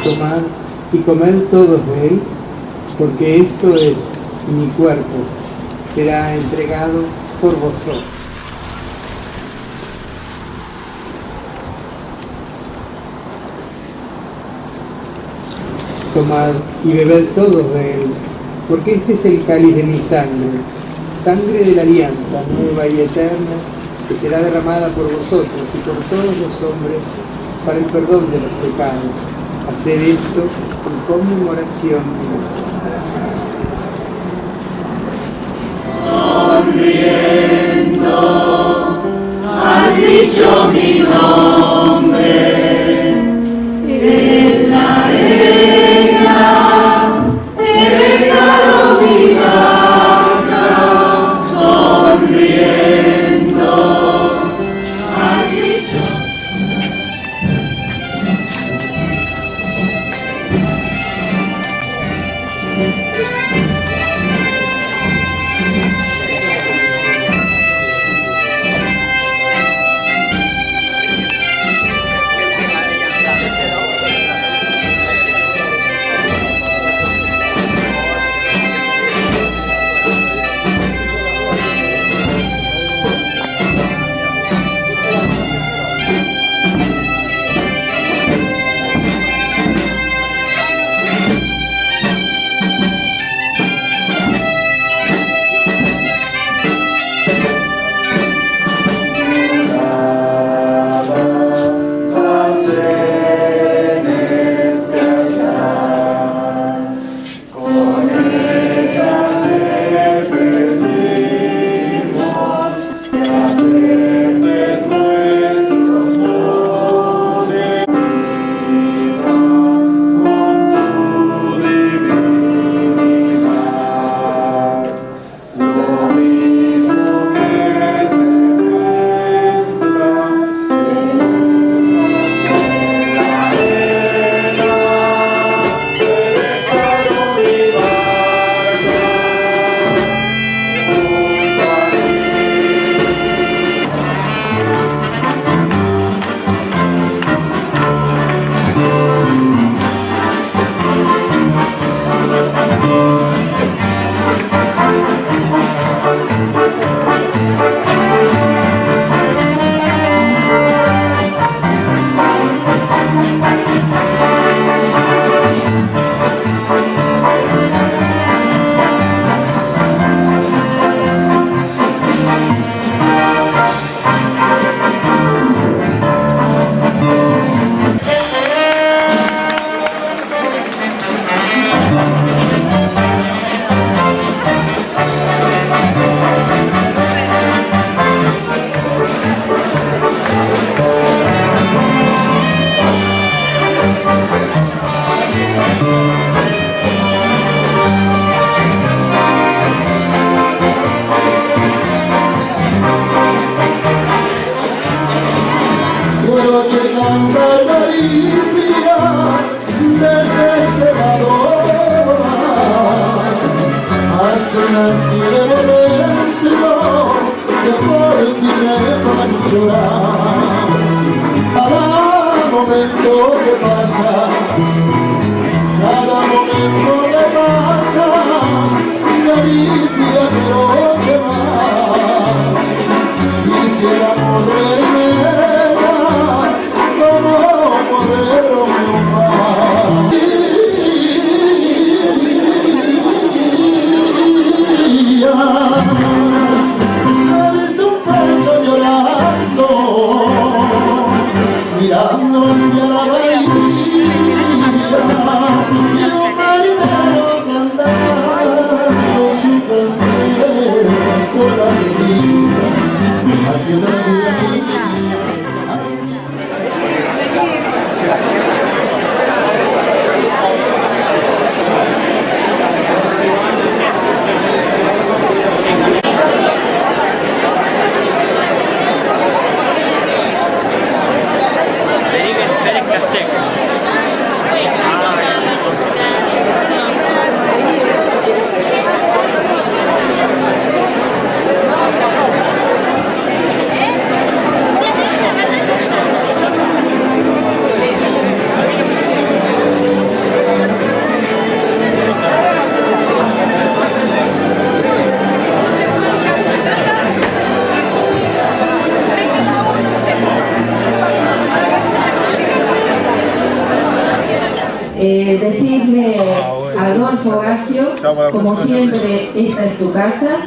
Tomad y comed todos de él, porque esto es mi cuerpo, será entregado por vosotros. Tomad y bebed todos de él, porque este es el cáliz de mi sangre, sangre de la alianza nueva y eterna, que será derramada por vosotros y por todos los hombres para el perdón de los pecados. Haced esto en conmemoración mía. Sonriendo, has dicho mi nombre. En la arena he dejado mi barca, sonriendo, has dicho. Decirle a Adolfo Gacio, como siempre, esta es tu casa,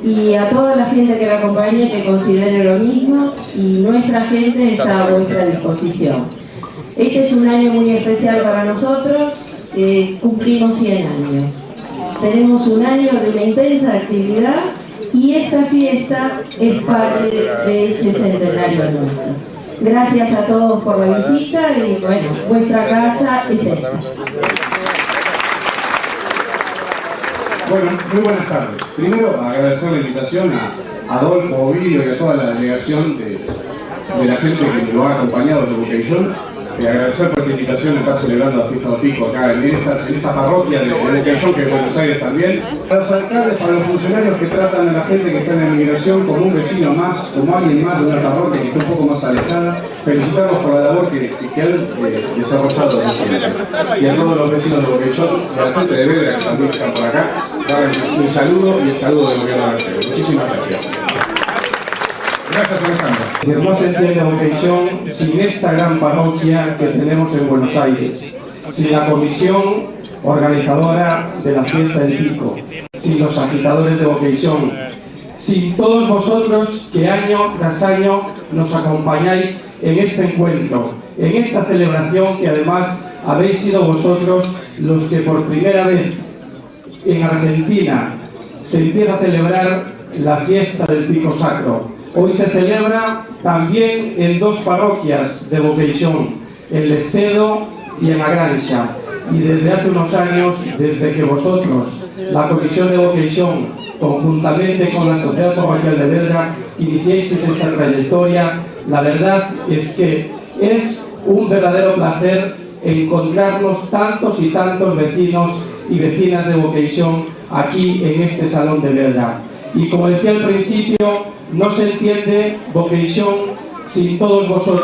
y a toda la gente que la acompañe que considere lo mismo, y nuestra gente está a vuestra disposición. Este es un año muy especial para nosotros, cumplimos 100 años. Tenemos un año de una intensa actividad y esta fiesta es parte de ese centenario nuestro. Gracias a todos por la visita y bueno, vuestra casa es esta. Bueno, muy buenas tardes. Primero, agradecer la invitación a Adolfo, Ovidio y a toda la delegación de la gente que lo ha acompañado de Boqueillón. Agradecer por esta invitación a estar celebrando la fiesta del pico acá en esta parroquia de Boqueillón, que es Buenos Aires también. Para los alcaldes, para los funcionarios que tratan a la gente que está en la inmigración como un vecino más, como alguien más de una parroquia que está un poco más alejada, felicitarlos por la labor que han desarrollado. Y a todos los vecinos de Boqueillón, y a la gente de Vedra que también están por acá, darles mi saludo y el saludo del gobierno de Muchísimas gracias. Gracias, Alejandro. No se entiende Boqueillón sin esta gran parroquia que tenemos en Buenos Aires, sin la comisión organizadora de la fiesta del pico, sin los agitadores de Boqueillón, sin todos vosotros que año tras año nos acompañáis en este encuentro, en esta celebración que además habéis sido vosotros los que por primera vez en Argentina se empieza a celebrar la fiesta del pico sacro. Hoy se celebra también en dos parroquias de Boqueillón, en Lestedo y en La Grancha. Y desde hace unos años, desde que vosotros, la Comisión de Boqueillón, conjuntamente con la Sociedad Parroquial de Vedra, iniciéis esta trayectoria, la verdad es que es un verdadero placer encontrarnos tantos y tantos vecinos y vecinas de Boqueillón aquí en este Salón de Vedra. Y como decía al principio, no se entiende Boqueillón sin todos vosotros.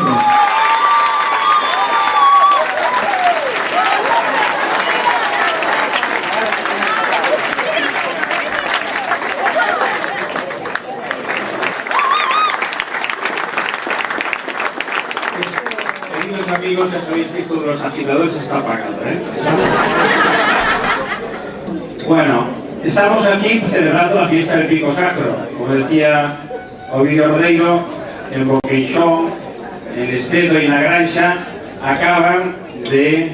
amigos, ya sabéis que esto de los agitadores está apagado, ¿eh? Bueno, estamos aquí celebrando la fiesta del Pico Sacro. Como decía Ovidio Rodeiro, el Boqueixón, el Estedo y la Granxa acaban de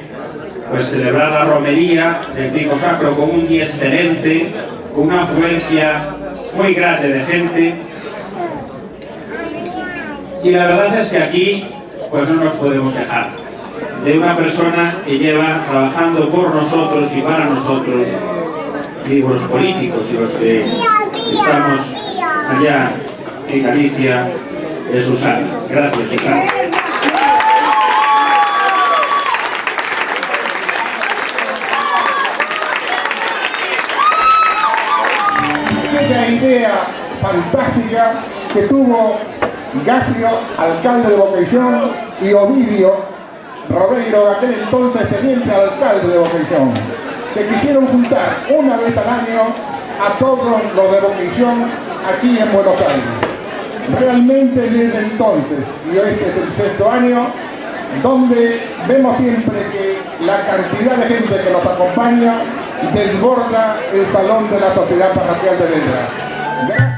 celebrar la romería del Pico Sacro con un día excelente, con una afluencia muy grande de gente. Y la verdad es que aquí pues no nos podemos quejar de una persona que lleva trabajando por nosotros y para nosotros, y los políticos y los que estamos allá en Galicia, de Susana. Gracias, Susana. Aquella idea fantástica que tuvo Gacio, alcalde de Boqueixón, y Ovidio Rodeiro, aquel entonces teniente alcalde de Boqueixón, que quisieron juntar una vez al año a todos los de Boqueixón aquí en Buenos Aires. Realmente desde entonces, y este es el 6º año, donde vemos siempre que la cantidad de gente que nos acompaña desborda el salón de la Sociedad Parroquial de Vedra.